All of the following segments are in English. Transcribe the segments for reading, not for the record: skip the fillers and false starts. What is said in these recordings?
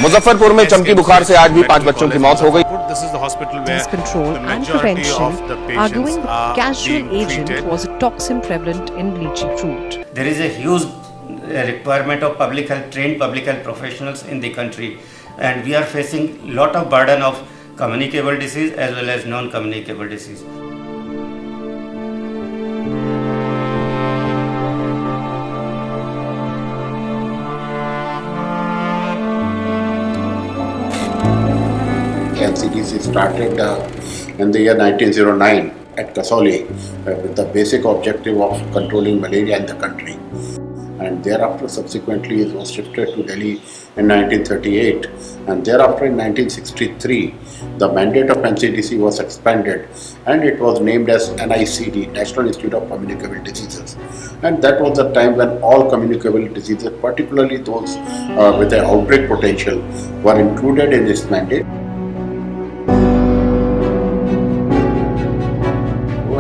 मुजफ्फरपुर में चमकी बुखार से आज भी 5 बच्चों की मौत हो गई। Disease control and prevention, arguing the casual agent was a toxin prevalent in lychee fruit. There is a huge requirement of trained public health professionals in the country, and we are facing lot of burden of communicable disease as well as non-communicable disease. NCDC started in the year 1909 at Kasauli with the basic objective of controlling malaria in the country, and thereafter subsequently it was shifted to Delhi in 1938, and thereafter in 1963 the mandate of NCDC was expanded and it was named as NICD, National Institute of Communicable Diseases, and that was the time when all communicable diseases, particularly those with an outbreak potential, were included in this mandate.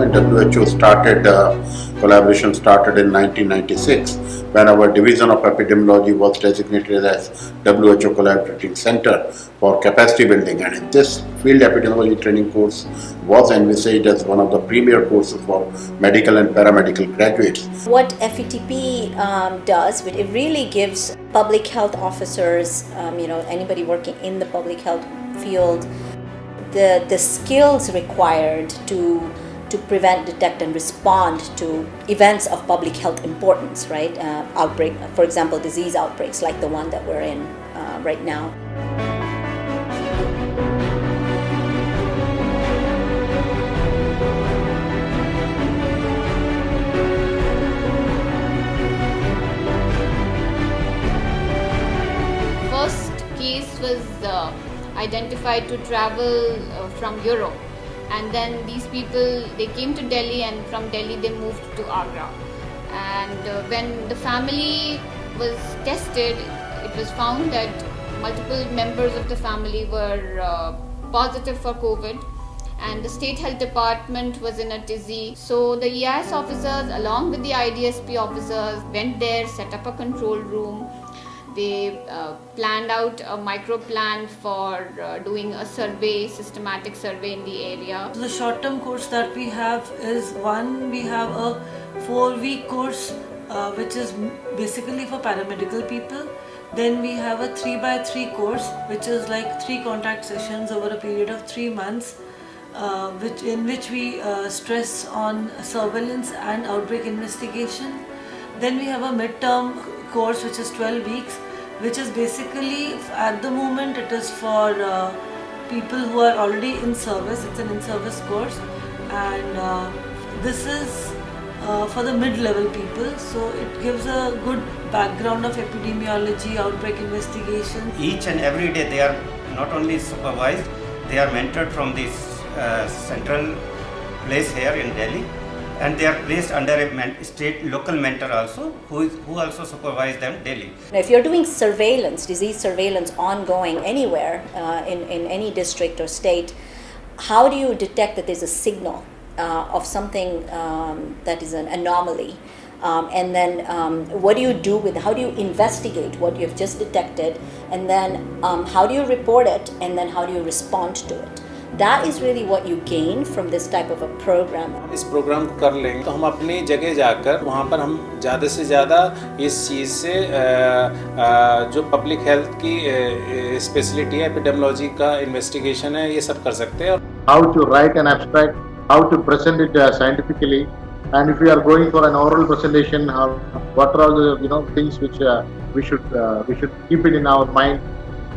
And WHO started, collaboration started in 1996 when our division of epidemiology was designated as WHO Collaborating Center for Capacity Building, and in this field epidemiology training course was envisaged as one of the premier courses for medical and paramedical graduates. What FETP does, it really gives public health officers, anybody working in the public health field, the skills required to prevent, detect, and respond to events of public health importance, right? Outbreak, for example, disease outbreaks like the one that we're in right now. First case was identified to travel from Europe. And then these people, they came to Delhi, and from Delhi they moved to Agra. And when the family was tested, it was found that multiple members of the family were positive for COVID, and the State Health Department was in a tizzy. So the EIS officers along with the IDSP officers went there, set up a control room. They planned out a micro plan for doing a survey, systematic survey in the area. The short-term course that we have is we have a 4-week course which is basically for paramedical people. Then we have a 3x3 course which is like 3 contact sessions over a period of 3 months, in which we stress on surveillance and outbreak investigation. Then we have a mid-term course which is 12 weeks, which is basically, at the moment, it is for people who are already in service. It's an in-service course, and this is for the mid-level people, so it gives a good background of epidemiology, outbreak investigation. Each and every day they are not only supervised, they are mentored from this central place here in Delhi, and they are placed under a state local mentor also, who also supervise them daily. If you're doing surveillance, disease surveillance ongoing anywhere in any district or state, how do you detect that there's a signal of something that is an anomaly? And then what do you do with, how do you investigate what you've just detected, and then how do you report it, and then how do you respond to it? That is really what you gain from this type of a program. इस programme को कर लेंगे तो हम अपनी जगह जाकर वहाँ पर हम ज़्यादा से ज़्यादा इस चीज़ से जो पब्लिक हेल्थ की स्पेशलिटी है, एपिडेमियोलॉजी का इन्वेस्टिगेशन है, ये सब कर सकते हैं. How to write an abstract, how to present it scientifically, and if we are going for an oral presentation, what are all the things which we should keep it in our mind.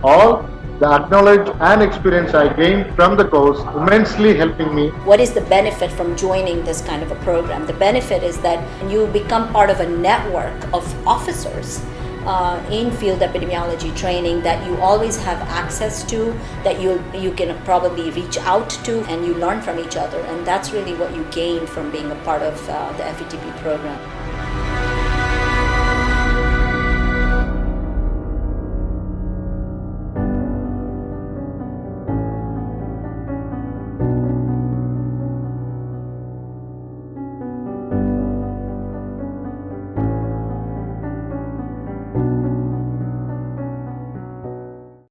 All the knowledge and experience I gained from the course immensely helping me. What is the benefit from joining this kind of a program? The benefit is that you become part of a network of officers in field epidemiology training that you always have access to, that you can probably reach out to, and you learn from each other, and that's really what you gain from being a part of the FETP program.